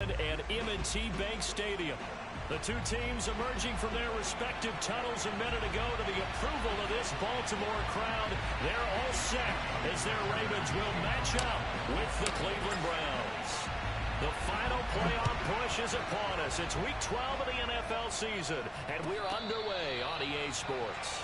and M&T Bank Stadium. The two teams emerging from their respective tunnels a minute ago to the approval of this Baltimore crowd. They're all set as their Ravens will match up with the Cleveland Browns. The final playoff push is upon us. It's Week 12 of the NFL season, and we're underway on EA Sports.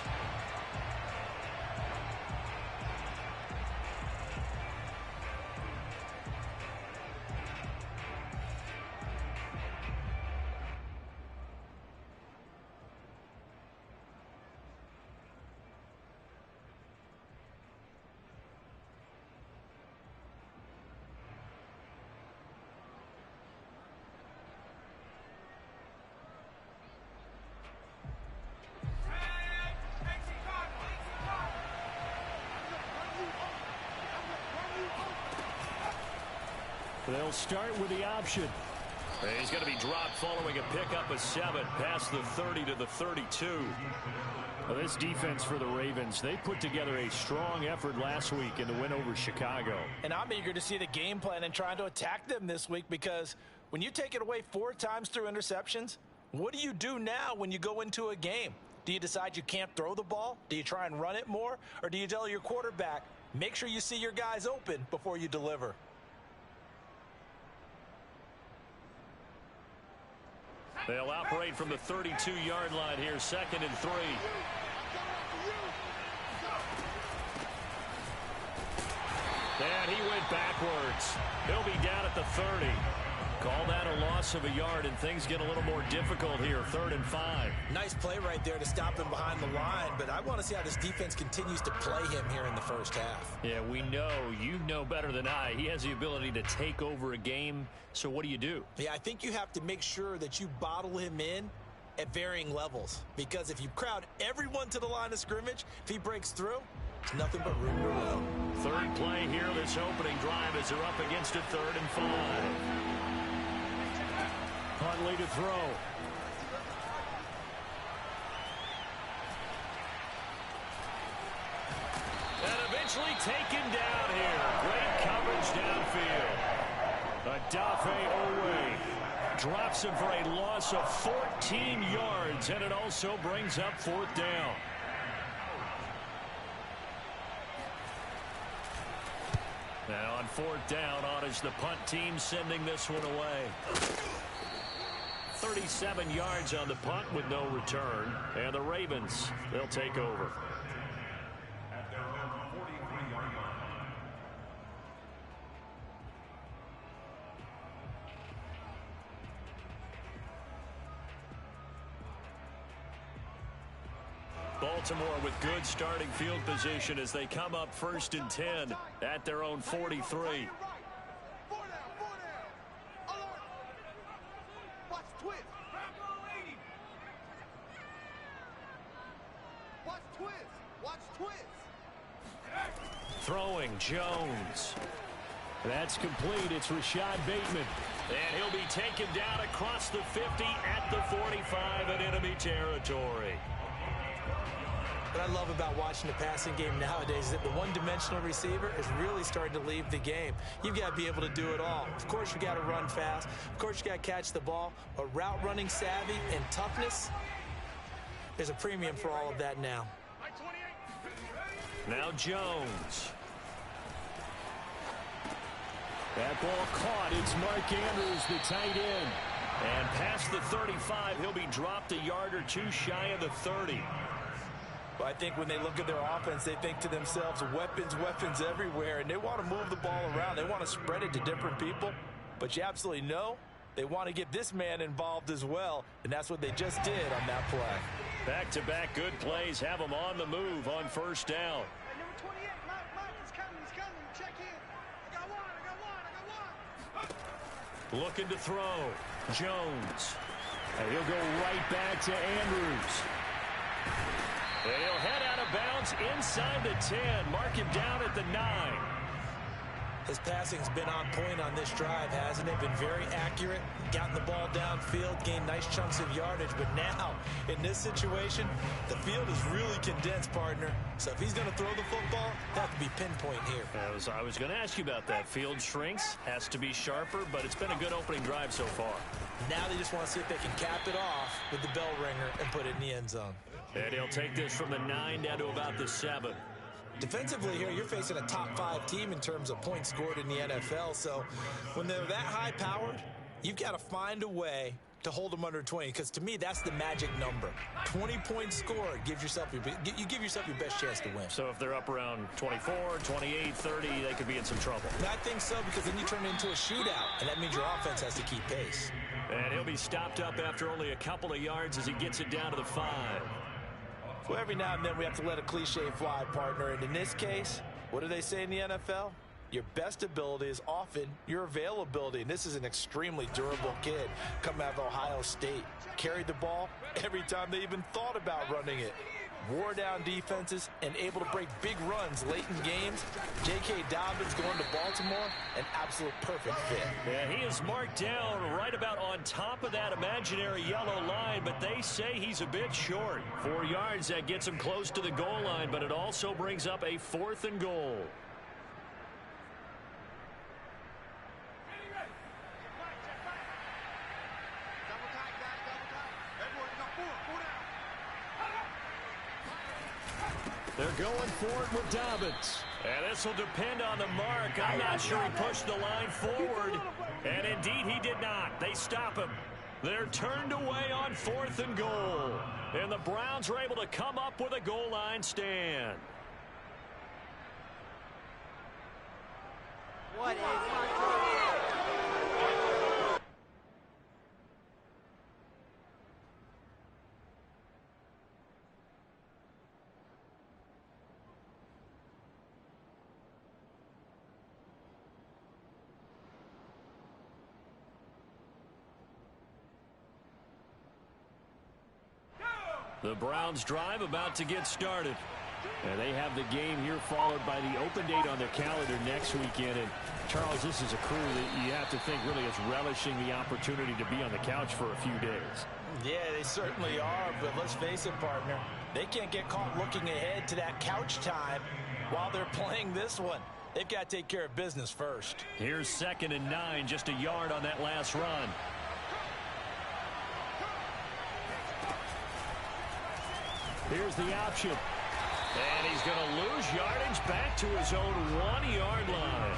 They'll start with the option. He's going to be dropped following a pickup of 7 past the 30 to the 32. Well, this defense for the Ravens, they put together a strong effort last week in the win over Chicago. And I'm eager to see the game plan and trying to attack them this week, because when you take it away 4 times through interceptions, what do you do now when you go into a game? Do you decide you can't throw the ball? Do you try and run it more? Or do you tell your quarterback, make sure you see your guys open before you deliver? They'll operate from the 32-yard line here, 2nd and 3. And he went backwards. He'll be down at the 30. Call that a loss of a yard, and things get a little more difficult here, 3rd and 5. Nice play right there to stop him behind the line, but I want to see how this defense continues to play him here in the first half. Yeah, we know. You know better than I. He has the ability to take over a game, so what do you do? Yeah, I think you have to make sure that you bottle him in at varying levels, because if you crowd everyone to the line of scrimmage, if he breaks through, it's nothing but room to run. Third play here, this opening drive, as they're up against a 3rd and 5. Huntley to throw. And eventually taken down here. Great coverage downfield. Odafe Oweh drops him for a loss of 14 yards, and it also brings up 4th down. Now on 4th down, on is the punt team sending this one away. 37 yards on the punt with no return. And the Ravens, they'll take over. Baltimore with good starting field position as they come up 1st and 10 at their own 43. Throwing Jones. That's complete. It's Rashad Bateman. And he'll be taken down across the 50 at the 45 in enemy territory. What I love about watching the passing game nowadays is that the one-dimensional receiver is really starting to leave the game. You've got to be able to do it all. Of course, you got to run fast. Of course, you got to catch the ball. But route running savvy and toughness, there's a premium for all of that now. Now Jones. That ball caught. It's Mark Andrews, the tight end. And past the 35, he'll be dropped a yard or 2 shy of the 30. Well, I think when they look at their offense, they think to themselves, weapons, weapons everywhere, and they want to move the ball around. They want to spread it to different people, but you absolutely know they want to get this man involved as well, and that's what they just did on that play. Back-to-back good plays have them on the move on 1st down. Number 28, Mike, he's coming. Check in. I got one. Looking to throw. Jones. And he'll go right back to Andrews. And he'll head out of bounds inside the 10. Mark him down at the 9. His passing's been on point on this drive, hasn't it? Been very accurate, gotten the ball downfield, gained nice chunks of yardage. But now, in this situation, the field is really condensed, partner. So if he's going to throw the football, that could be pinpoint here. I was going to ask you about that. Field shrinks, has to be sharper, but it's been a good opening drive so far. Now they just want to see if they can cap it off with the bell ringer and put it in the end zone. And he'll take this from the 9 down to about the 7. Defensively here, you're facing a top-5 team in terms of points scored in the NFL. So when they're that high-powered, you've got to find a way to hold them under 20, because to me, that's the magic number. 20 points scored, you give yourself your best chance to win. So if they're up around 24, 28, 30, they could be in some trouble. And I think so, because then you turn it into a shootout, and that means your offense has to keep pace. And he'll be stopped up after only a couple of yards as he gets it down to the 5. Well, every now and then we have to let a cliche fly, partner. And in this case, what do they say in the NFL? Your best ability is often your availability. And this is an extremely durable kid coming out of Ohio State. Carried the ball every time they even thought about running it. Wore down defenses and able to break big runs late in games. J.K. Dobbins going to Baltimore, an absolute perfect fit. Yeah, he is marked down right about on top of that imaginary yellow line, but they say he's a bit short. 4 yards, that gets him close to the goal line, but it also brings up a 4th and goal. They're going for it with Dobbins. And this will depend on the mark. I'm not sure he pushed the line forward. And indeed, he did not. They stop him. They're turned away on 4th and goal. And the Browns are able to come up with a goal line stand. What is The Browns drive about to get started. And they have the game here followed by the open date on their calendar next weekend. And Charles, this is a crew that you have to think really is relishing the opportunity to be on the couch for a few days. Yeah, they certainly are, but let's face it, partner. They can't get caught looking ahead to that couch time while they're playing this one. They've got to take care of business first. Here's 2nd and 9, just a yard on that last run. Here's the option. And he's going to lose yardage back to his own 1-yard line.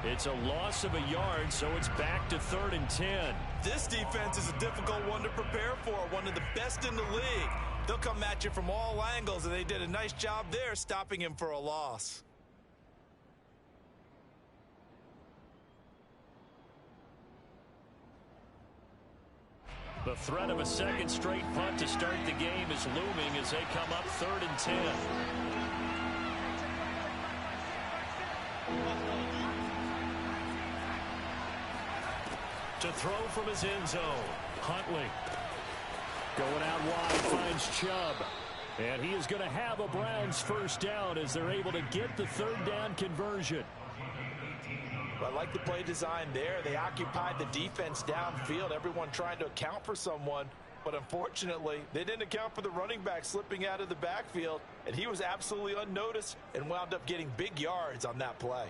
It's a loss of a yard, so it's back to 3rd and 10. This defense is a difficult one to prepare for, one of the best in the league. They'll come at you from all angles, and they did a nice job there stopping him for a loss. The threat of a second straight punt to start the game is looming as they come up 3rd and 10. To throw from his end zone, Huntley. Going out wide, finds Chubb. And he is going to have a Browns first down as they're able to get the 3rd down conversion. I like the play design there. They occupied the defense downfield, everyone trying to account for someone. But unfortunately, they didn't account for the running back slipping out of the backfield, and he was absolutely unnoticed and wound up getting big yards on that play.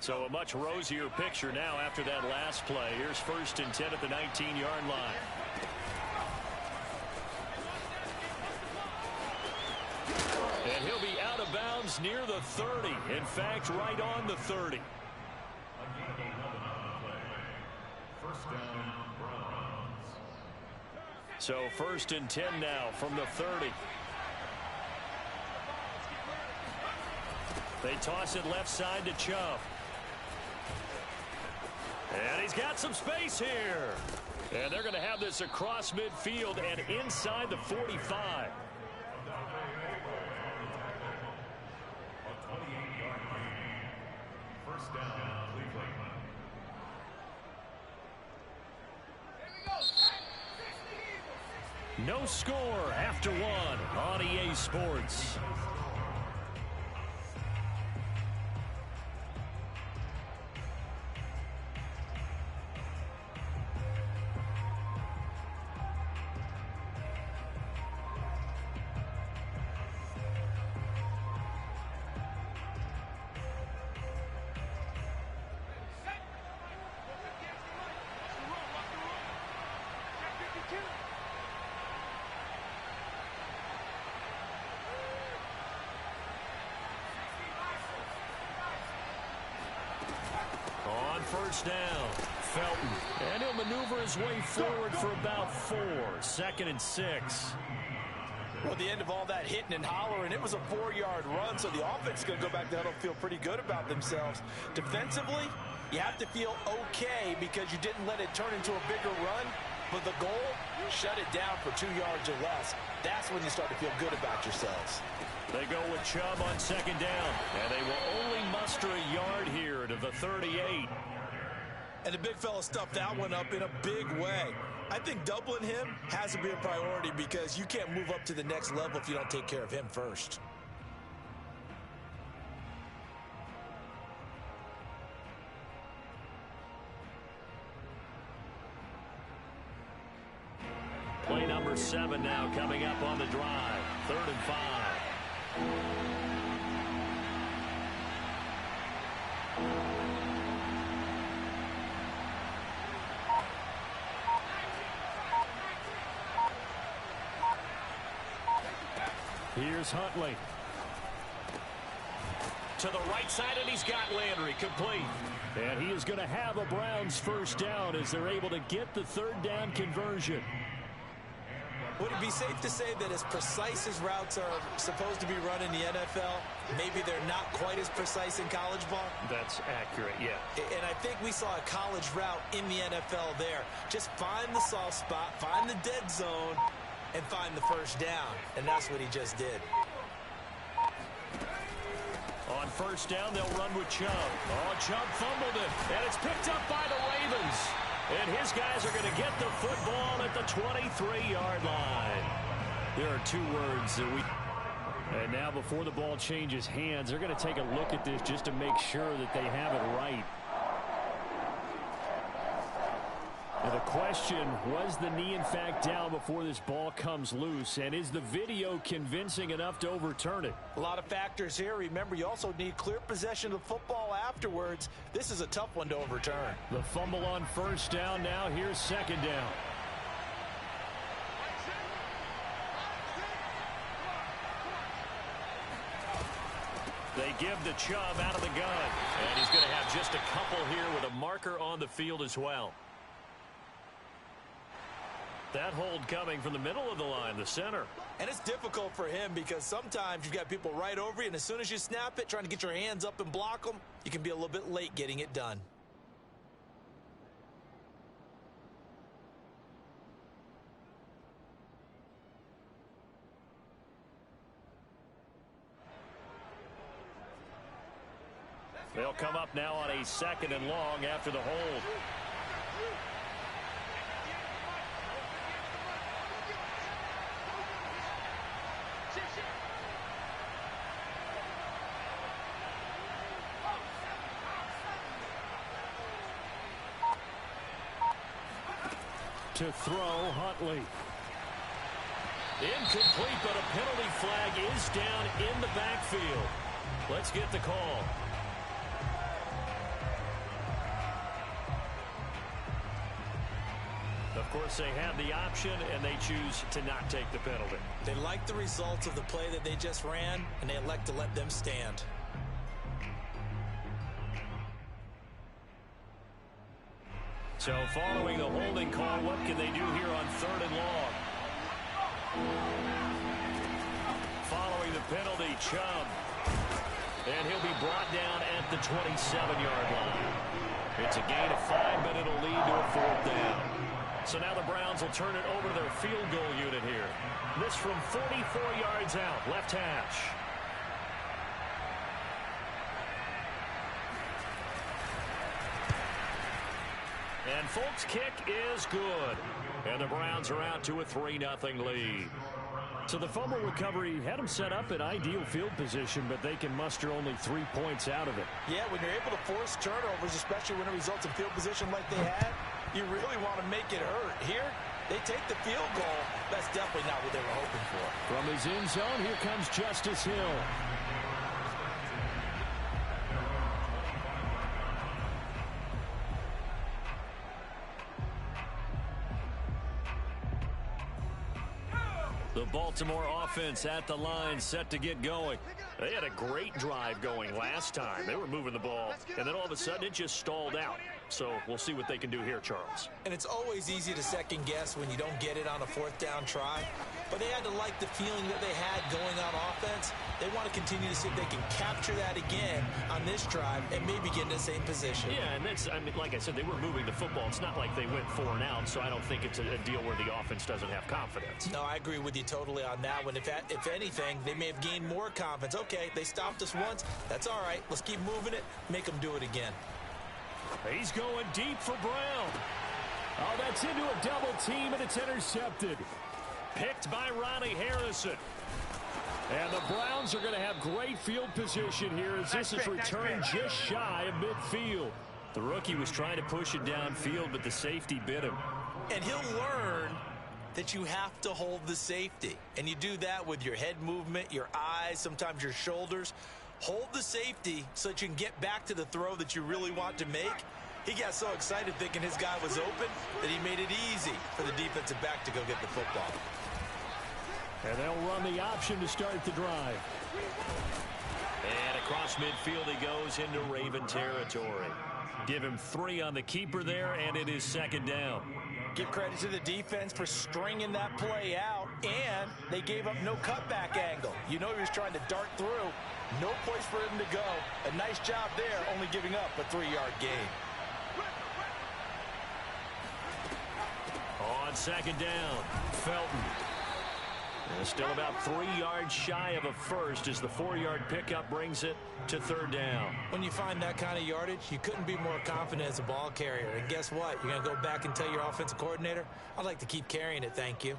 So a much rosier picture now after that last play. Here's 1st and 10 at the 19-yard line. And he'll be out of bounds near the 30. In fact, right on the 30. So 1st and 10 now from the 30. They toss it left side to Chubb. And he's got some space here. And they're going to have this across midfield and inside the 45. First down, Cleveland. No score after 1 on EA Sports. first down. Felton. And he'll maneuver his way forward for about 4. 2nd and 6. Well, the end of all that hitting and hollering, it was a 4-yard run, so the offense is going to go back to huddle and feel pretty good about themselves. Defensively, you have to feel okay because you didn't let it turn into a bigger run, but the goal, shut it down for 2 yards or less. That's when you start to feel good about yourselves. They go with Chubb on 2nd down, and they will only muster a yard here to the 38. And the big fella stuffed that one up in a big way. I think doubling him has to be a priority because you can't move up to the next level if you don't take care of him first. Play number 7 now coming up on the drive. 3rd and 5. Here's Huntley. To the right side, and he's got Landry complete. And he is going to have a Browns first down as they're able to get the 3rd down conversion. Would it be safe to say that as precise as routes are supposed to be run in the NFL, maybe they're not quite as precise in college ball? That's accurate, yeah. And I think we saw a college route in the NFL there. Just find the soft spot, find the dead zone, and find the first down. And that's what he just did. On first down, they'll run with Chubb. Oh, Chubb fumbled it, and it's picked up by the Ravens. And his guys are going to get the football at the 23-yard line. There are 2 words that we... And now before the ball changes hands, they're going to take a look at this just to make sure that they have it right. Now the question, was the knee in fact down before this ball comes loose? And is the video convincing enough to overturn it? A lot of factors here. Remember, you also need clear possession of the football afterwards. This is a tough one to overturn. The fumble on first down now. Here's 2nd down. They give the Chubb out of the gun. And he's going to have just a couple here with a marker on the field as well. That hold coming from the middle of the line, the center. And it's difficult for him because sometimes you've got people right over you, and as soon as you snap it, trying to get your hands up and block them, you can be a little bit late getting it done. They'll come up now on a 2nd and long after the hold. To throw, Huntley. Incomplete, but a penalty flag is down in the backfield. Let's get the call. Of course, they have the option, and they choose to not take the penalty. They like the results of the play that they just ran, and they elect to let them stand. So following the holding call, what can they do here on 3rd and long? Following the penalty, Chubb. And he'll be brought down at the 27-yard line. It's a gain of 5, but it'll lead to a 4th down. So now the Browns will turn it over to their field goal unit here. This from 44 yards out, left hash. And Folk's kick is good. And the Browns are out to a 3-0 lead. So the fumble recovery had them set up in ideal field position, but they can muster only 3 points out of it. Yeah, when you're able to force turnovers, especially when it results in field position like they had, you really want to make it hurt. Here, they take the field goal. That's definitely not what they were hoping for. From his end zone, here comes Justice Hill. The Baltimore offense at the line, set to get going. They had a great drive going last time. They were moving the ball, and then all of a sudden it just stalled out. So we'll see what they can do here, Charles. And it's always easy to second guess when you don't get it on a fourth down try. But they had to like the feeling that they had going on offense. They want to continue to see if they can capture that again on this drive and maybe get in the same position. Yeah, and that's, I mean, like I said, they were moving the football. It's not like they went 4 and out, so I don't think it's a deal where the offense doesn't have confidence. No, I agree with you totally on that one. If anything, they may have gained more confidence. Okay, they stopped us once. That's all right. Let's keep moving it. Make them do it again. He's going deep for Brown. Oh, that's into a double team, and it's intercepted. Picked by Ronnie Harrison. And the Browns are going to have great field position here as this is returned just shy of midfield. The rookie was trying to push it downfield, but the safety bit him. And he'll learn that you have to hold the safety. And you do that with your head movement, your eyes, sometimes your shoulders. Hold the safety so that you can get back to the throw that you really want to make. He got so excited thinking his guy was open that he made it easy for the defensive back to go get the football. And they'll run the option to start the drive. And across midfield he goes into Raven territory. Give him 3 on the keeper there, and it is second down. Give credit to the defense for stringing that play out, and they gave up no cutback angle. You know he was trying to dart through. No place for him to go. A nice job there, only giving up a 3-yard gain. On second down, Felton. And still about 3 yards shy of a first as the 4-yard pickup brings it to third down. When you find that kind of yardage, you couldn't be more confident as a ball carrier. And guess what? You're going to go back and tell your offensive coordinator, I'd like to keep carrying it, thank you.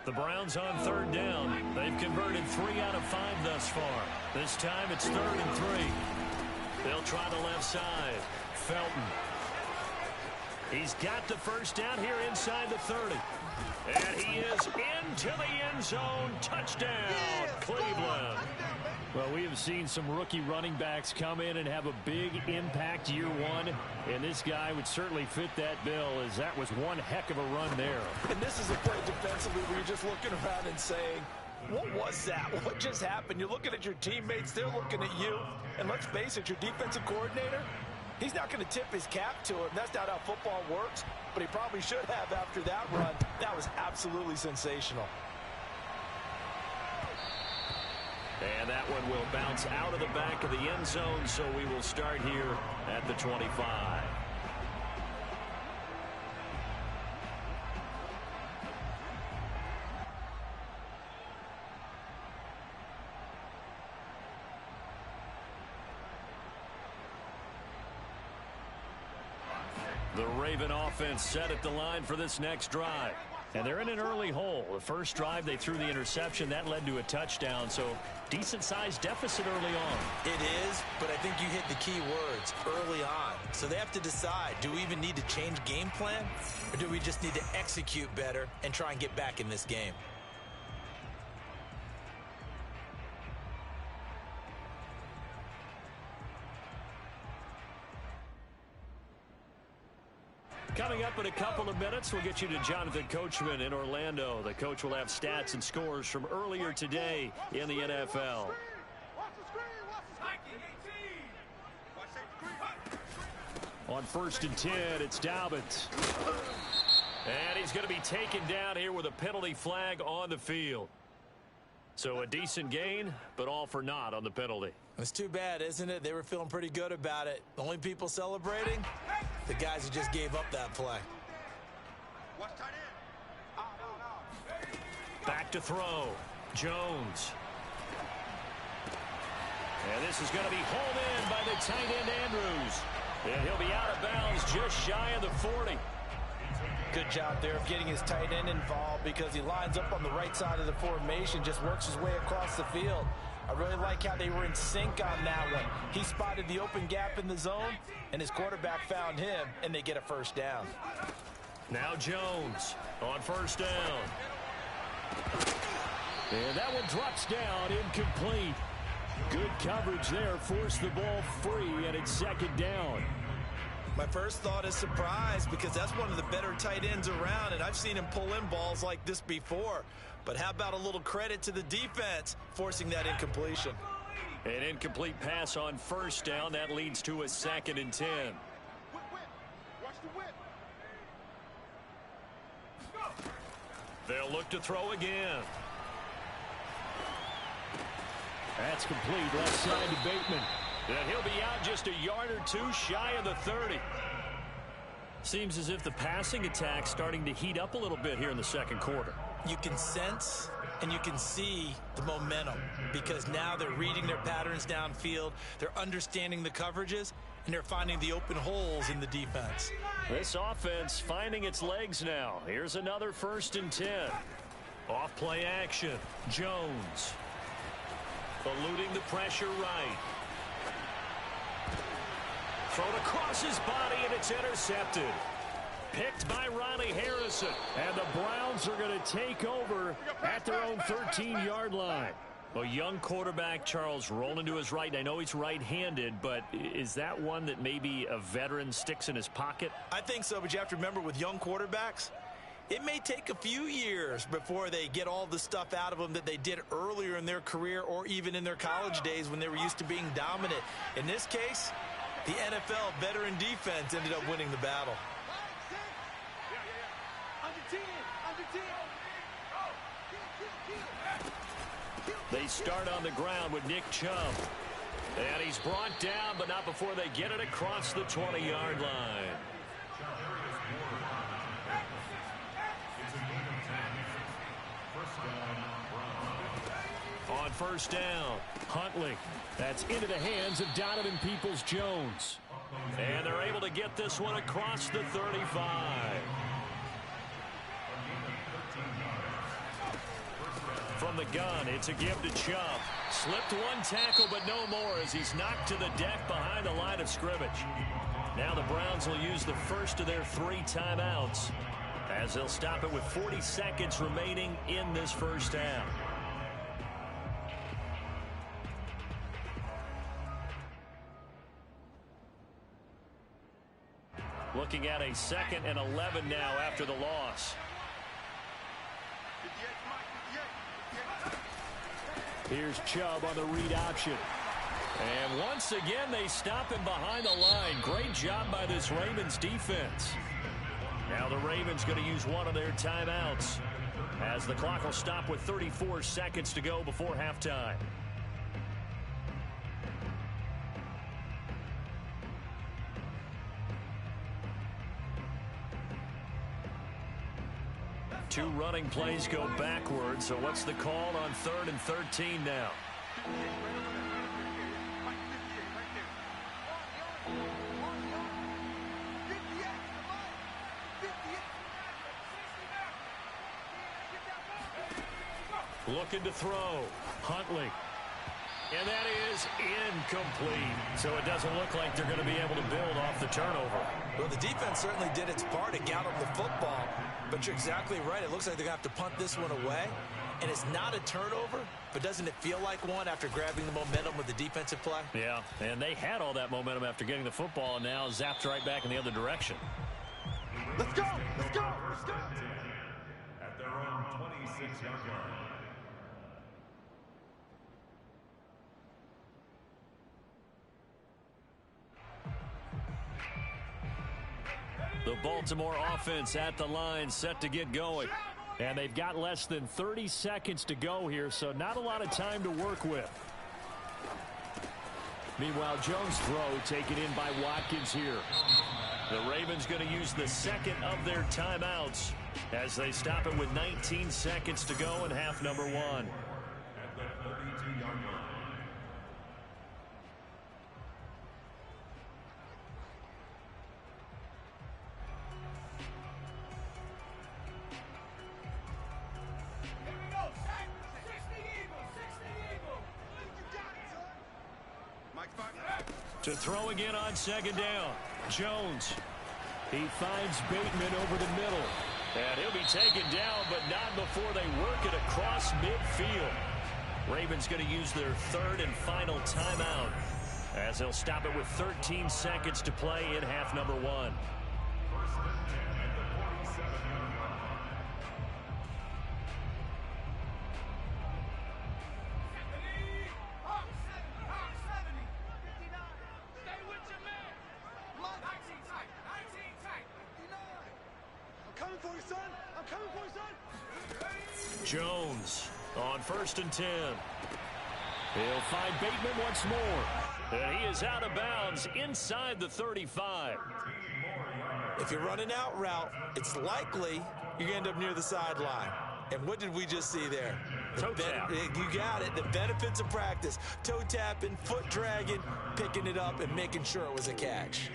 The Browns on third down. They've converted 3 out of 5 thus far. This time it's 3rd and 3. They'll try the left side. Felton. He's got the first down here inside the 30. And he is into the end zone. Touchdown, Cleveland. Well, we have seen some rookie running backs come in and have a big impact year one. And this guy would certainly fit that bill, as that was one heck of a run there. And this is a play defensively where you're just looking around and saying, what was that? What just happened? You're looking at your teammates. They're looking at you. And let's face it, your defensive coordinator, he's not going to tip his cap to him. That's not how football works. But he probably should have after that run. That was absolutely sensational. And that one will bounce out of the back of the end zone, so we will start here at the 25. The Raven offense set at the line for this next drive. And they're in an early hole. The first drive, they threw the interception. That led to a touchdown, so decent-sized deficit early on. It is, but I think you hit the key words, early on. So they have to decide, do we even need to change game plan, or do we just need to execute better and try and get back in this game? Coming up in a couple of minutes, we'll get you to Jonathan Coachman in Orlando. The coach will have stats and scores from earlier today in the NFL. On 1st and 10, it's Dobbins. And he's going to be taken down here with a penalty flag on the field. So a decent gain, but all for naught on the penalty. It's too bad, isn't it? They were feeling pretty good about it. The only people celebrating, the guys who just gave up that play. Back to throw. Jones. And this is going to be hauled in by the tight end Andrews. And he'll be out of bounds just shy of the 40. Good job there of getting his tight end involved because he lines up on the right side of the formation, just works his way across the field. I really like how they were in sync on that one. He spotted the open gap in the zone, and his quarterback found him, and they get a first down. Now Jones on first down. And that one drops down, incomplete. Good coverage there, forced the ball free, and it's second down. My first thought is surprise because that's one of the better tight ends around, and I've seen him pull in balls like this before. But how about a little credit to the defense forcing that incompletion? An incomplete pass on first down. That leads to a 2nd and 10. Watch the whip. They'll look to throw again. That's complete. Left side to Bateman. And he'll be out just a yard or two shy of the 30. Seems as if the passing attack's starting to heat up a little bit here in the second quarter. You can sense and you can see the momentum because now they're reading their patterns downfield, they're understanding the coverages, and they're finding the open holes in the defense. This offense finding its legs now. Here's another 1st and 10. Off play action. Jones. Eluding the pressure right. Thrown across his body, and it's intercepted. Picked by Ronnie Harrison. And the Browns are going to take over at their own 13-yard line. A young quarterback, Charles, rolling to his right. I know he's right-handed, but is that one that maybe a veteran sticks in his pocket? I think so, but you have to remember with young quarterbacks, it may take a few years before they get all the stuff out of them that they did earlier in their career or even in their college days when they were used to being dominant. In this case, the NFL veteran defense ended up winning the battle. They start on the ground with Nick Chubb. And he's brought down, but not before they get it across the 20-yard line. On first down, Huntley. That's into the hands of Donovan Peoples-Jones. And they're able to get this one across the 35. From the gun, it's a give to Chubb. Slipped one tackle, but no more as he's knocked to the deck behind the line of scrimmage. Now the Browns will use the first of their 3 timeouts as they'll stop it with 40 seconds remaining in this first half. Looking at a 2nd and 11 now after the loss. Here's Chubb on the read option. And once again, they stop him behind the line. Great job by this Ravens defense. Now the Ravens going to use one of their timeouts as the clock will stop with 34 seconds to go before halftime. Two running plays go backwards, so what's the call on 3rd and 13 now? Looking to throw. Huntley. And that is incomplete. So it doesn't look like they're going to be able to build off the turnover. Well, the defense certainly did its part to gallop the football, but you're exactly right. It looks like they're going to have to punt this one away, and it's not a turnover, but doesn't it feel like one after grabbing the momentum with the defensive play? Yeah, and they had all that momentum after getting the football, and now zapped right back in the other direction. Let's go! Let's go! Let's go! At their own 26-yard line. The Baltimore offense at the line, set to get going. And they've got less than 30 seconds to go here, so not a lot of time to work with. Meanwhile, Jones' throw taken in by Watkins here. The Ravens going to use the 2nd of their timeouts as they stop it with 19 seconds to go in half number 1. At the 32-yard line. To throw again on 2nd down. Jones. He finds Bateman over the middle. And he'll be taken down, but not before they work it across midfield. Ravens going to use their 3rd and final timeout as they'll stop it with 13 seconds to play in half number 1. for you, son. I'm coming for you, son. Jones on 1st and 10. He'll find Bateman once more. And he is out of bounds inside the 35. If you're running out route, it's likely you're going to end up near the sideline. And what did we just see there? Toe tap. You got it. The benefits of practice. Toe tapping, foot dragging, picking it up, and making sure it was a catch.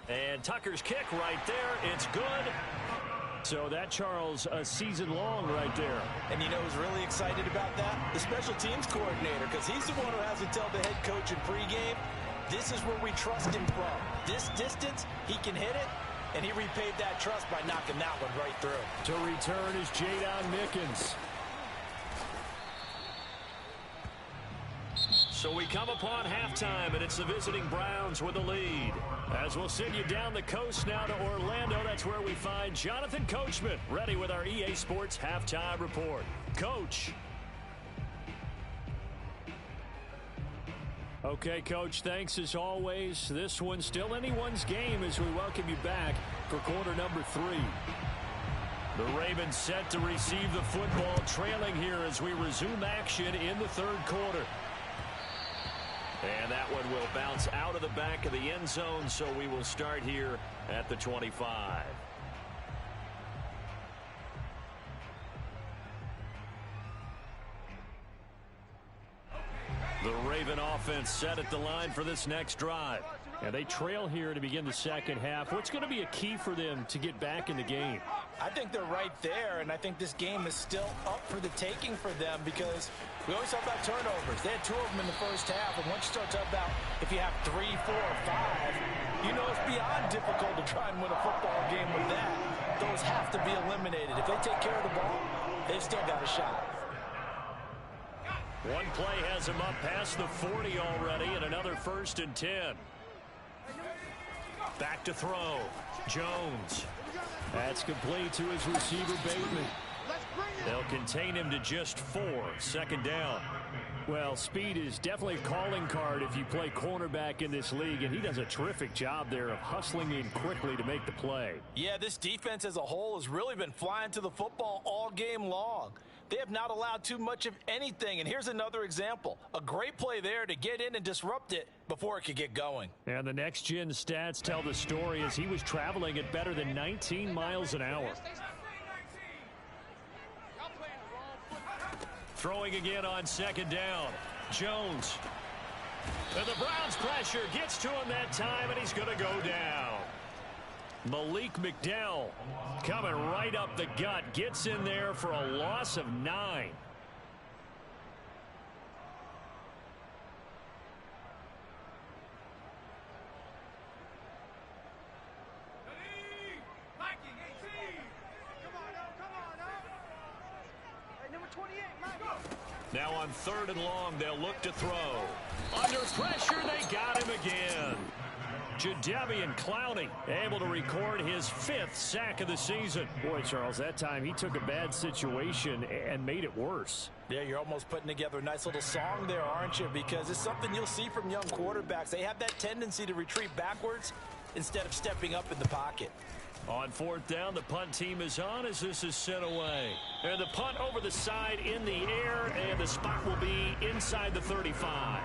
And Tucker's kick right there. It's good. So that, Charles, a season long right there. And you know who's really excited about that? The special teams coordinator, because he's the one who has to tell the head coach in pregame, this is where we trust him from. This distance, he can hit it, and he repaid that trust by knocking that one right through. To return is Jadon Mickens. So we come upon halftime, and it's the visiting Browns with the lead. As we'll send you down the coast now to Orlando, that's where we find Jonathan Coachman, ready with our EA Sports Halftime Report. Coach. Okay, Coach, thanks as always. This one's still anyone's game as we welcome you back for quarter number 3. The Ravens set to receive the football, trailing here as we resume action in the 3rd quarter. And that one will bounce out of the back of the end zone, so we will start here at the 25. The Raven offense set at the line for this next drive. And they trail here to begin the second half. What's going to be a key for them to get back in the game? I think they're right there, and I think this game is still up for the taking for them because we always talk about turnovers. They had 2 of them in the first half, and once you start talking about if you have 3, 4, or 5, you know it's beyond difficult to try and win a football game with that. Those have to be eliminated. If they take care of the ball, they've still got a shot. One play has him up past the 40 already, and another 1st and 10. Back to throw. Jones. That's complete to his receiver, Bateman. They'll contain him to just 4. 2nd down. Well, speed is definitely a calling card if you play cornerback in this league, and he does a terrific job there of hustling in quickly to make the play. Yeah, this defense as a whole has really been flying to the football all game long. They have not allowed too much of anything, and here's another example. A great play there to get in and disrupt it before it could get going. And the next-gen stats tell the story as he was traveling at better than 19 miles an hour. Throwing again on 2nd down. Jones. And the Browns pressure gets to him that time, and he's going to go down. Malik McDowell coming right up the gut. Gets in there for a loss of 9. Now on 3rd and long, they'll look to throw. Under pressure, they got him again. Jadeveon Clowney able to record his 5th sack of the season. Boy, Charles, that time he took a bad situation and made it worse. Yeah, you're almost putting together a nice little song there, aren't you? Because it's something you'll see from young quarterbacks. They have that tendency to retreat backwards instead of stepping up in the pocket. On 4th down, the punt team is on as this is sent away. And the punt over the side in the air, and the spot will be inside the 35.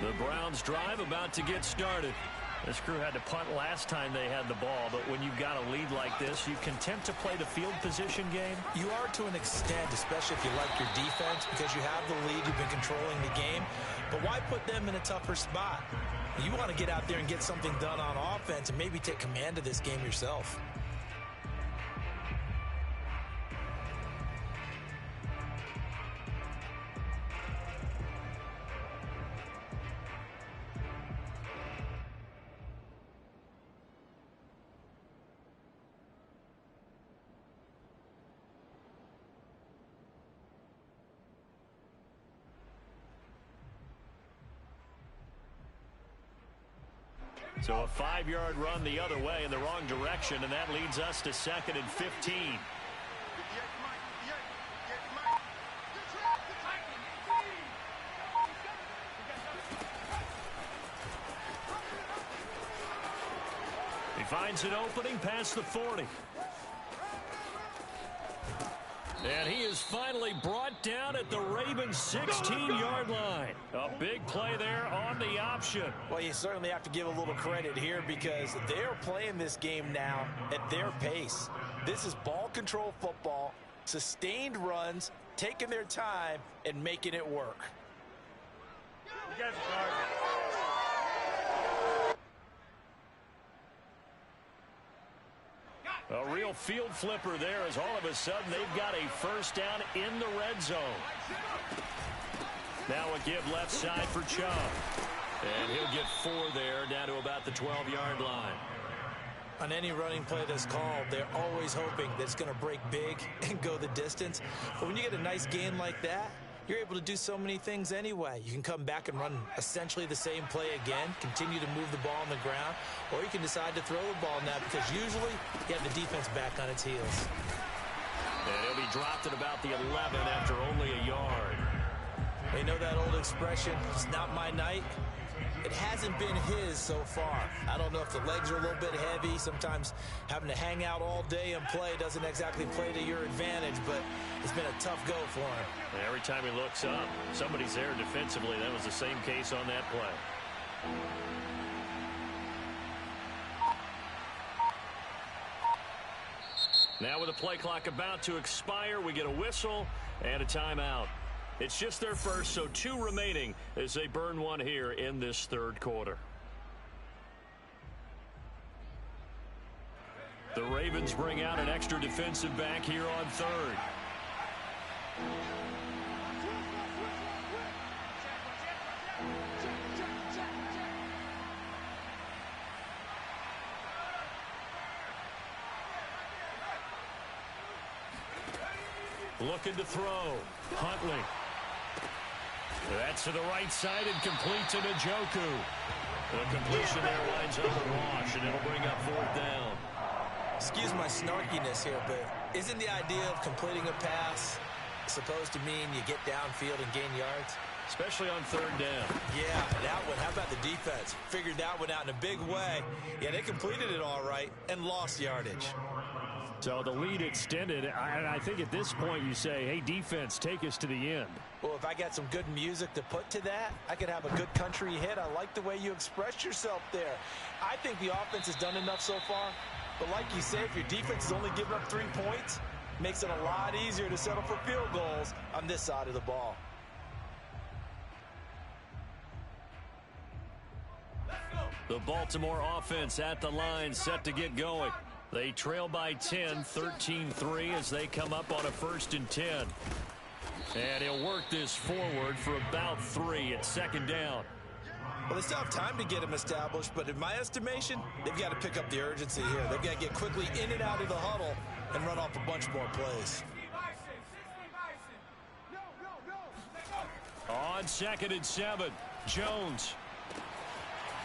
The Browns drive about to get started. This crew had to punt last time they had the ball, but when you've got a lead like this, you content to play the field position game? You are to an extent, especially if you like your defense, because you have the lead, you've been controlling the game. But why put them in a tougher spot? You want to get out there and get something done on offense and maybe take command of this game yourself. So a 5-yard run the other way in the wrong direction, and that leads us to 2nd and 15. Finds an opening past the 40. And he is finally brought down at the Ravens' 16-yard line. A big play there on the option. Well, you certainly have to give a little credit here because they're playing this game now at their pace. This is ball control football, sustained runs, taking their time, and making it work. You guys are garbage. A real field flipper there as all of a sudden they've got a first down in the red zone. Now a give left side for Chubb. And he'll get 4 there down to about the 12-yard line. On any running play that's called, they're always hoping that it's going to break big and go the distance. But when you get a nice gain like that, you're able to do so many things anyway. You can come back and run essentially the same play again, continue to move the ball on the ground, or you can decide to throw the ball now because usually you have the defense back on its heels. And he'll be dropped at about the 11 after only a yard. You know that old expression, it's not my night? It hasn't been his so far. I don't know if the legs are a little bit heavy. Sometimes having to hang out all day and play doesn't exactly play to your advantage, but it's been a tough go for him. And every time he looks up, somebody's there defensively. That was the same case on that play. Now with the play clock about to expire, we get a whistle and a timeout. It's just their first, so 2 remaining as they burn one here in this third quarter. The Ravens bring out an extra defensive back here on third. Looking to throw. Huntley. That's to the right side and complete to Njoku. The completion there lines up a wash, and it'll bring up 4th down. Excuse my snarkiness here, but isn't the idea of completing a pass supposed to mean you get downfield and gain yards? Especially on 3rd down. Yeah, that one. How about the defense? Figured that one out in a big way. Yeah, they completed it all right and lost yardage. So the lead extended, and I think at this point you say, hey, defense, take us to the end. Well, if I got some good music to put to that, I could have a good country hit. I like the way you expressed yourself there. I think the offense has done enough so far. But like you say, if your defense is only giving up 3 points, it makes it a lot easier to settle for field goals on this side of the ball. The Baltimore offense at the line, set to get going. They trail by 10, 13-3 as they come up on a 1st and 10. And he'll work this forward for about 3 at 2nd down. Well, they still have time to get him established, but in my estimation, they've got to pick up the urgency here. They've got to get quickly in and out of the huddle and run off a bunch more plays. On 2nd and 7, Jones.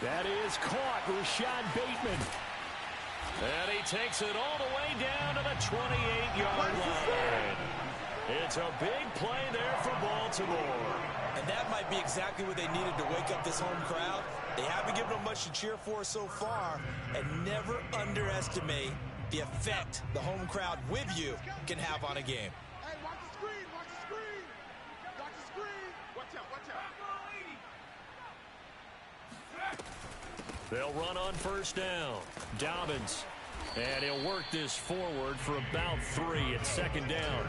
That is caught. Rashad Bateman. And he takes it all the way down to the 28-yard line. It's a big play there for Baltimore. And that might be exactly what they needed to wake up this home crowd. They haven't given them much to cheer for so far. And never underestimate the effect the home crowd with you can have on a game. Hey, watch the screen, watch the screen. Watch the screen. Watch out, watch out. They'll run on 1st down. Dobbins. And he'll work this forward for about 3 at 2nd down.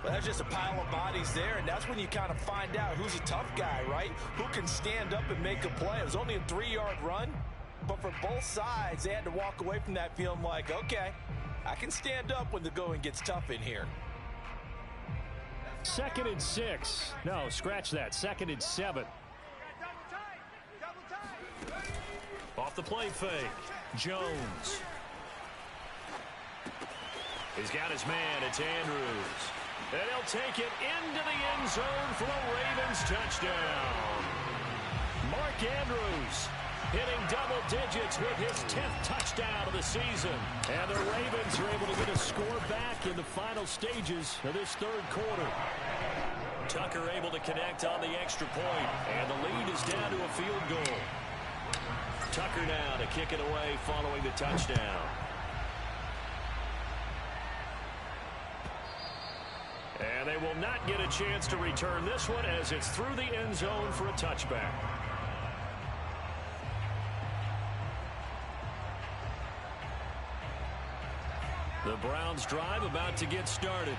Well, that's just a pile of bodies there, and that's when you kind of find out who's a tough guy, right? Who can stand up and make a play. It was only a 3-yard run, but for both sides, they had to walk away from that feeling like, okay, I can stand up when the going gets tough in here. 2nd and 6. No, scratch that. 2nd and 7. Off the play fake, Jones. He's got his man, it's Andrews. And he'll take it into the end zone for a Ravens touchdown. Mark Andrews hitting double digits with his 10th touchdown of the season. And the Ravens are able to get a score back in the final stages of this third quarter. Tucker able to connect on the extra point, and the lead is down to a field goal. Tucker now to kick it away following the touchdown. And they will not get a chance to return this one as it's through the end zone for a touchback. The Browns drive about to get started.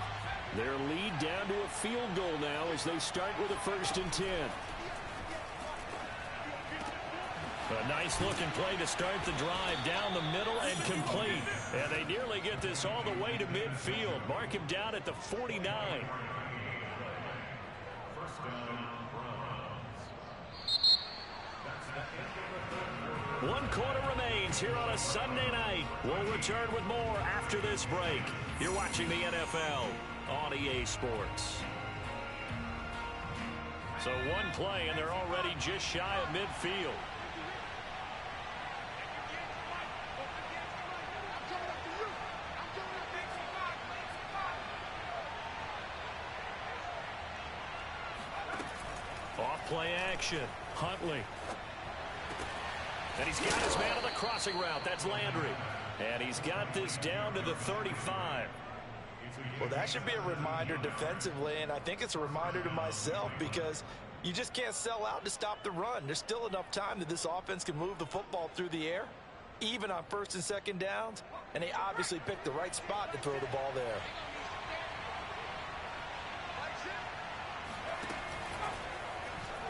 Their lead down to a field goal now as they start with a 1st and 10. A nice looking play to start the drive down the middle and complete. And they nearly get this all the way to midfield. Mark him down at the 49. One quarter remains here on a Sunday night. We'll return with more after this break. You're watching the NFL on EA Sports. So one play and they're already just shy of midfield. Off play action. Huntley. And he's got his man on the crossing route. That's Landry. And he's got this down to the 35. Well, that should be a reminder defensively, and I think it's a reminder to myself because you just can't sell out to stop the run. There's still enough time that this offense can move the football through the air, even on 1st and 2nd downs, and they obviously picked the right spot to throw the ball there.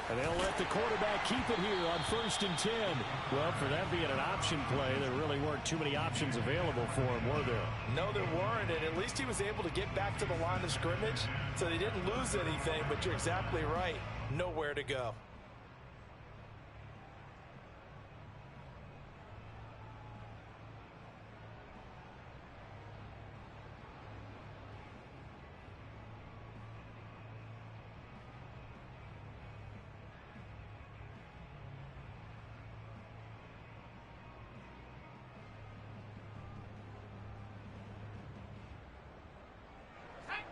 And they'll let the quarterback keep it here on 1st and 10. Well, for that being an option play, there really weren't too many options available for him, were there? No, there weren't, and at least he was able to get back to the line of scrimmage, so they didn't lose anything, but you're exactly right. Nowhere to go.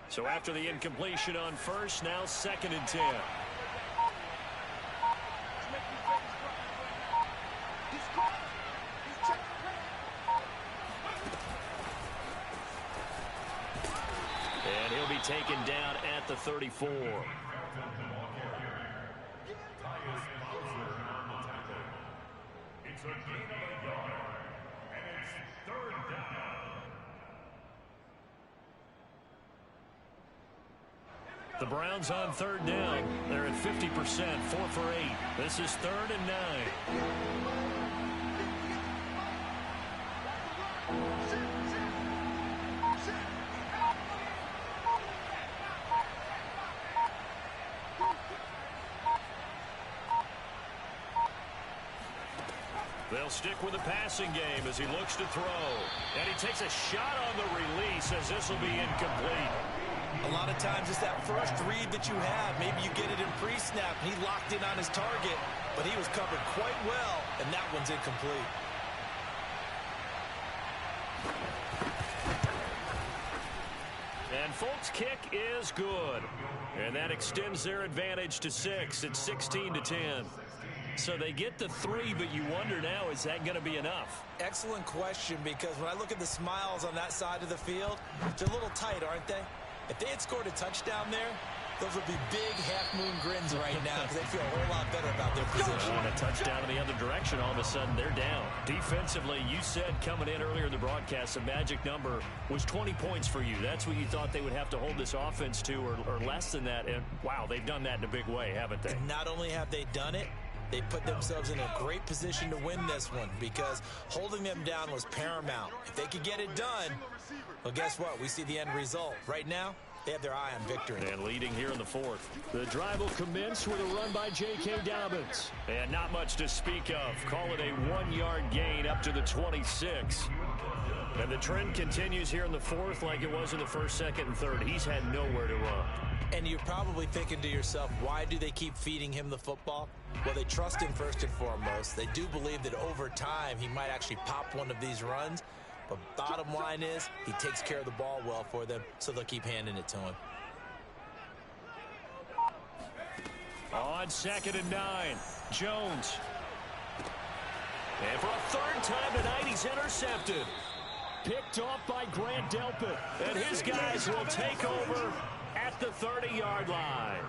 So after the incompletion on 1st, now 2nd and 10. And he'll be taken down at the 34. It's a gain of a yard, and it's 3rd down. The Browns on 3rd down. They're at 50%, 4 for 8. This is 3rd and 9. They'll stick with the passing game as he looks to throw. And he takes a shot on the release as this will be incomplete. A lot of times it's that first read that you have. Maybe you get it in pre-snap, and he locked in on his target, but he was covered quite well, and that one's incomplete. And Folk's kick is good. And that extends their advantage to 6. It's 16-10. So they get the 3, but you wonder now, is that going to be enough? Excellent question, because when I look at the smiles on that side of the field, they're a little tight, aren't they? If they had scored a touchdown there, those would be big half-moon grins right now because they feel a whole lot better about their position. And a touchdown in the other direction, all of a sudden they're down. Defensively, you said coming in earlier in the broadcast, the magic number was 20 points for you. That's what you thought they would have to hold this offense to, or less than that. And, wow, they've done that in a big way, haven't they? And not only have they done it, they put themselves in a great position to win this one because holding them down was paramount. If they could get it done, well, guess what? We see the end result. Right now, they have their eye on victory. And leading here in the 4th. The drive will commence with a run by J.K. Dobbins. And not much to speak of. Call it a 1-yard gain up to the 26. And the trend continues here in the 4th like it was in the 1st, 2nd, and 3rd. He's had nowhere to run. And you're probably thinking to yourself, why do they keep feeding him the football? Well, they trust him first and foremost. They do believe that over time he might actually pop one of these runs. But bottom line is, he takes care of the ball well for them, so they'll keep handing it to him. On 2nd and 9, Jones. And for a third time tonight, he's intercepted. Picked off by Grant Delpit. And his guys will take over at the 30-yard line.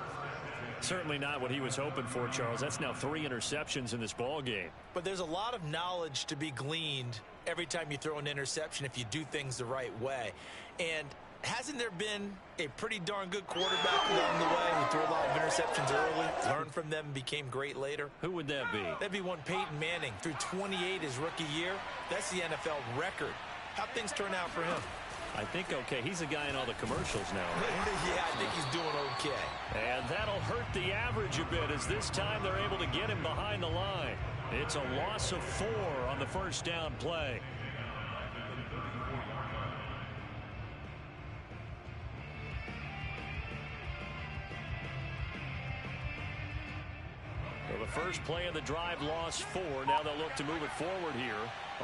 Certainly not what he was hoping for, Charles. That's now 3 interceptions in this ball game. But there's a lot of knowledge to be gleaned every time you throw an interception if you do things the right way. And hasn't there been a pretty darn good quarterback along the way who threw a lot of interceptions early, learned from them, and became great later? Who would that be? That'd be one Peyton Manning. Threw 28 his rookie year. That's the NFL record. How'd things turn out for him? I think okay. He's a guy in all the commercials now, right? Yeah, I think he's doing okay. And that'll hurt the average a bit as this time they're able to get him behind the line. It's a loss of 4 on the first down play. Well, the first play of the drive lost 4. Now they'll look to move it forward here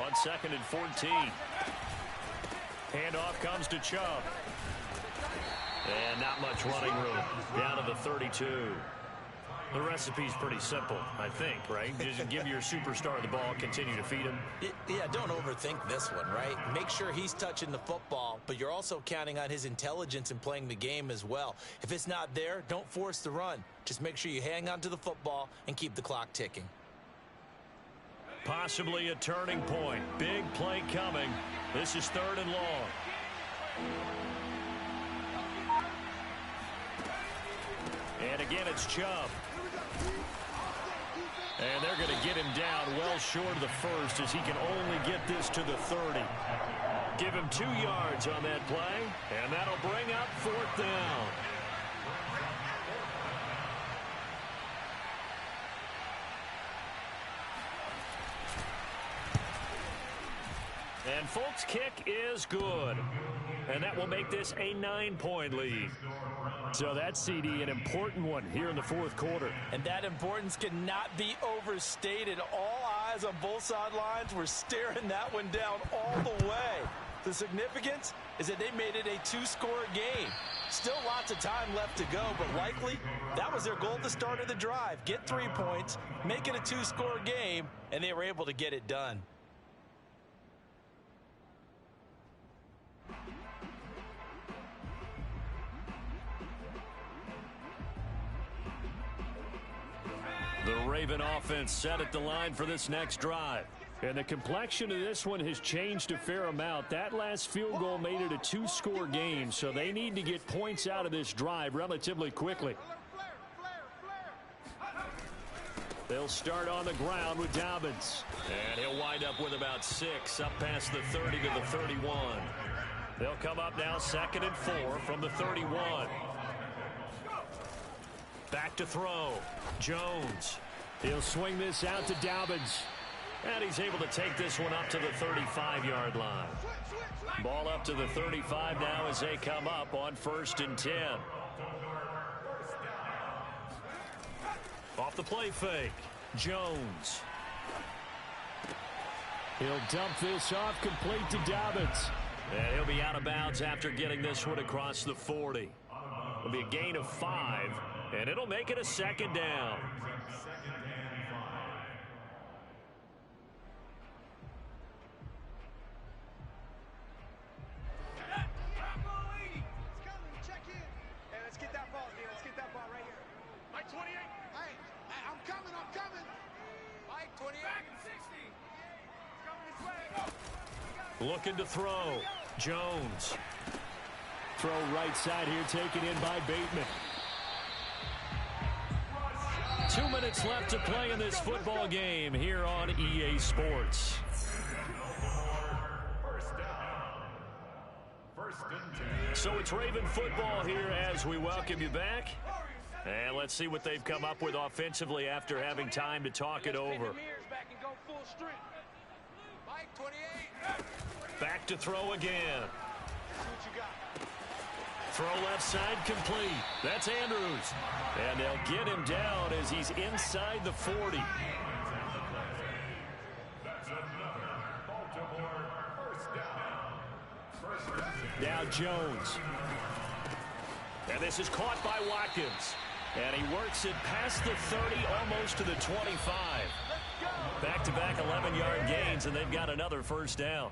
on 2nd and 14. Handoff comes to Chubb. And not much running room. Down to the 32. The recipe's pretty simple, I think, right? Just give your superstar the ball, continue to feed him. Yeah, don't overthink this one, right? Make sure he's touching the football, but you're also counting on his intelligence in playing the game as well. If it's not there, don't force the run. Just make sure you hang on to the football and keep the clock ticking. Possibly a turning point. Big play coming. This is 3rd and long. And again, it's Chubb. And they're going to get him down well short of the first as he can only get this to the 30. Give him 2 yards on that play, and that'll bring up 4th down. And Folk's kick is good. And that will make this a 9-point lead. So that's, CD, an important one here in the 4th quarter. And that importance cannot be overstated. All eyes on both sidelines were staring that one down all the way. The significance is that they made it a 2-score game. Still lots of time left to go, but likely that was their goal at the start of the drive. Get 3 points, make it a 2-score game, and they were able to get it done. The Raven offense set at the line for this next drive. And the complexion of this one has changed a fair amount. That last field goal made it a 2-score game, so they need to get points out of this drive relatively quickly. They'll start on the ground with Dobbins. And he'll wind up with about 6 up past the 30 to the 31. They'll come up now 2nd and 4 from the 31. Back to throw. Jones. He'll swing this out to Dobbins. And he's able to take this one up to the 35-yard line. Ball up to the 35 now as they come up on 1st and 10. Off the play fake. Jones. He'll dump this off complete to Dobbins. And he'll be out of bounds after getting this one across the 40. It'll be a gain of 5, and it'll make it a 2nd down. Looking to throw. Jones. Throw right side here, taken in by Bateman. 2 minutes left to play in this football game here on EA Sports. So it's Raven football here as we welcome you back. And let's see what they've come up with offensively after having time to talk it over. Back to throw again. Throw left side complete. That's Andrews. And they'll get him down as he's inside the 40. Now Jones. And this is caught by Watkins. And he works it past the 30, almost to the 25. Back-to-back 11-yard gains, and they've got another first down.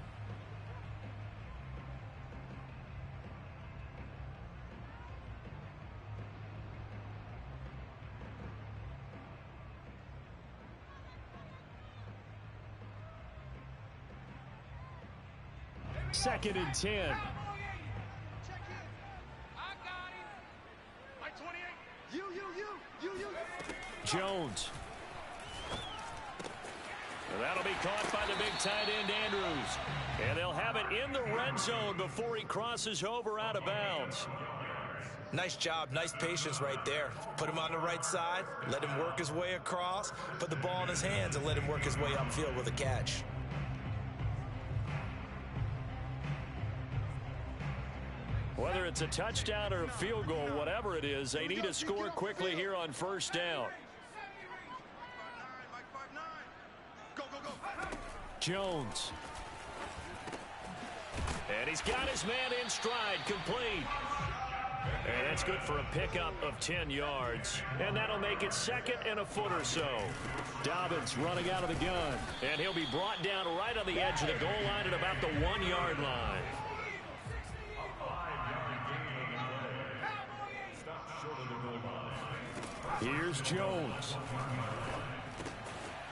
Second and 10. Jones. And that'll be caught by the big tight end, Andrews. And they'll have it in the red zone before he crosses over out of bounds. Nice job, nice patience right there. Put him on the right side, let him work his way across, put the ball in his hands, and let him work his way upfield with a catch. Whether it's a touchdown or a field goal, whatever it is, they need to score quickly here on first down. Jones. And he's got his man in stride, complete. And that's good for a pickup of 10 yards. And that'll make it second and a foot or so. Dobbins running out of the gun. And he'll be brought down right on the edge of the goal line at about the 1-yard line. Here's Jones.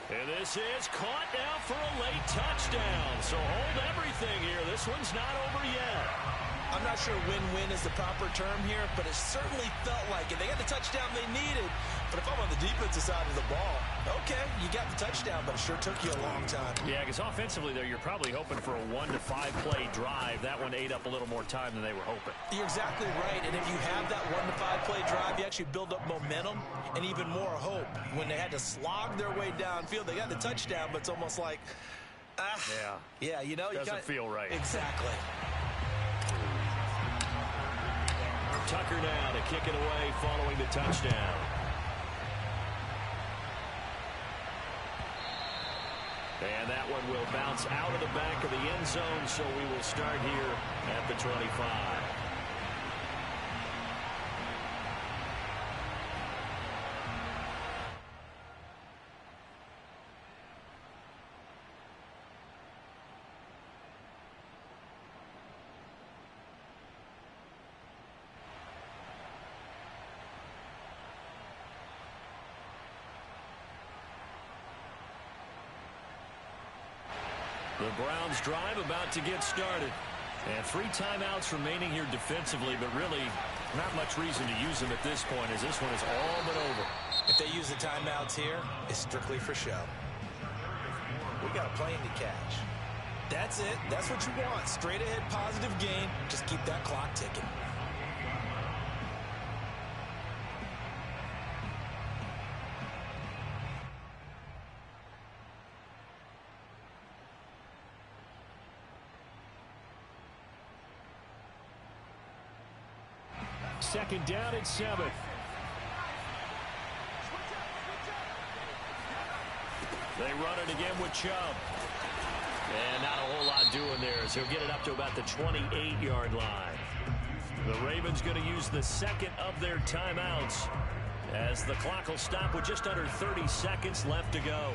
And this is caught now for a late touchdown. So hold everything here. This one's not over yet. I'm not sure win-win is the proper term here, but it certainly felt like it. They got the touchdown they needed. But if I'm on the defensive side of the ball, okay, you got the touchdown, but it sure took you a long time. Yeah, because offensively there, you're probably hoping for a 1 to 5 play drive. That one ate up a little more time than they were hoping. You're exactly right, and if you have that 1 to 5 play drive, you actually build up momentum and even more hope. When they had to slog their way downfield, they got the touchdown, but it's almost like, yeah, you know, doesn't feel right. Exactly. Tucker now to kick it away following the touchdown. And that one will bounce out of the back of the end zone, so we will start here at the 25. The Browns drive about to get started. And 3 timeouts remaining here defensively, but really not much reason to use them at this point, as this one is all but over. If they use the timeouts here, it's strictly for show. We got a plane to catch. That's it. That's what you want. Straight ahead positive gain. Just keep that clock ticking. Second down at 7. They run it again with Chubb. And not a whole lot doing there, as he'll get it up to about the 28-yard line. The Ravens going to use the second of their timeouts, as the clock will stop with just under 30 seconds left to go.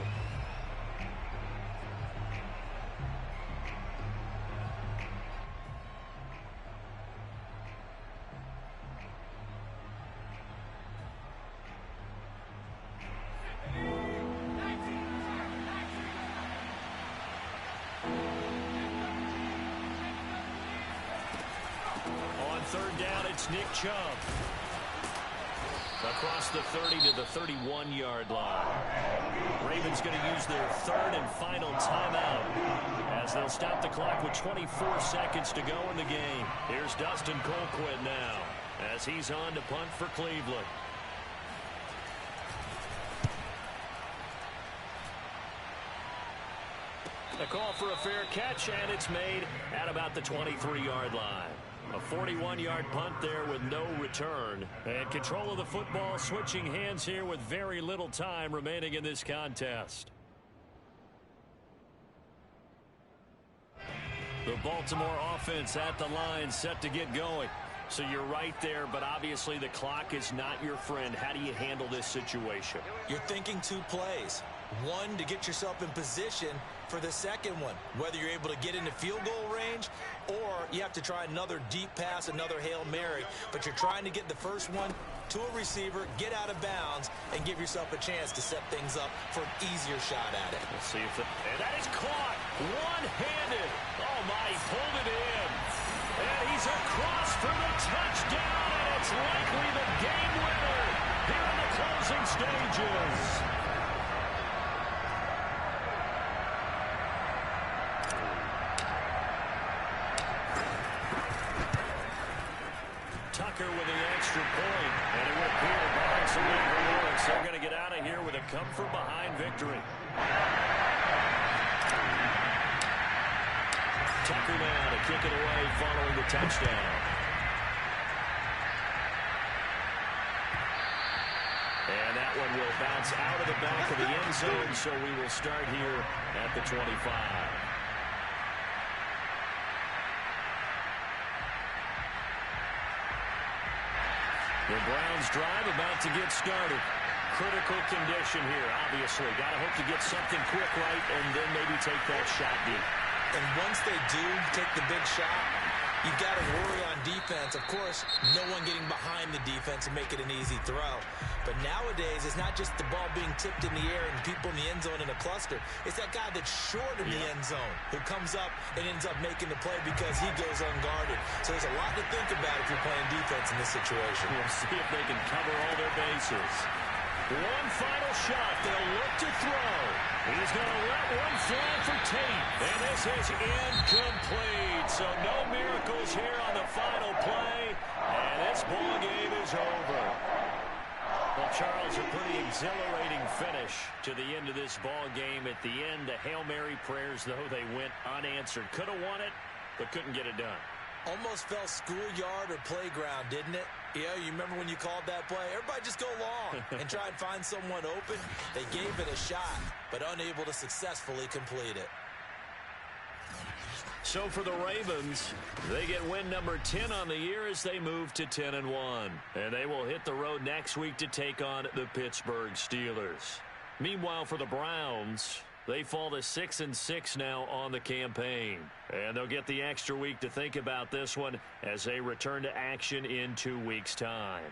Third down, it's Nick Chubb. Across the 30 to the 31-yard line. Ravens going to use their third and final timeout, as they'll stop the clock with 24 seconds to go in the game. Here's Dustin Colquitt now, as he's on to punt for Cleveland. A call for a fair catch, and it's made at about the 23-yard line. A 41-yard punt there with no return. And control of the football switching hands here with very little time remaining in this contest. The Baltimore offense at the line, set to get going. So you're right there, but obviously the clock is not your friend. How do you handle this situation? You're thinking 2 plays. One, to get yourself in position for the second one, whether you're able to get into field goal range or you have to try another deep pass, another Hail Mary, but you're trying to get the first one to a receiver, get out of bounds, and give yourself a chance to set things up for an easier shot at it. Let's see if and that is caught one-handed. Oh, my, he pulled it in. And he's across for the touchdown, and it's likely the game winner here in the closing stages. Tucker with the extra point, and it would appear barring some legal warrants, they're going to get out of here with a come-from-behind victory. Tucker now to kick it away following the touchdown. And that one will bounce out of the back of the end zone, so we will start here at the 25. The Browns drive about to get started. Critical condition here, obviously. Got to hope to get something quick right and then maybe take that shot deep. And once they do take the big shot, you've got to worry on defense. Of course, no one getting behind the defense and make it an easy throw. But nowadays, it's not just the ball being tipped in the air and people in the end zone in a cluster. It's that guy that's short in the end zone who comes up and ends up making the play because he goes unguarded. So there's a lot to think about if you're playing defense in this situation. We'll see if they can cover all their bases. One final shot. They'll look to throw. He's going to let one fly for Tate. And this is incomplete. So no miracles here on the final play. And this ball game is over. Well, Charles, a pretty exhilarating finish to the end of this ball game. At the end, the Hail Mary prayers, though, they went unanswered. Could have won it, but couldn't get it done. Almost felt schoolyard or playground, didn't it? Yeah, you remember when you called that play? Everybody just go long and try and find someone open. They gave it a shot, but unable to successfully complete it. So for the Ravens, they get win number 10 on the year as they move to 10-1. And they will hit the road next week to take on the Pittsburgh Steelers. Meanwhile, for the Browns, they fall to 6-6 now on the campaign. And they'll get the extra week to think about this one as they return to action in 2 weeks' time.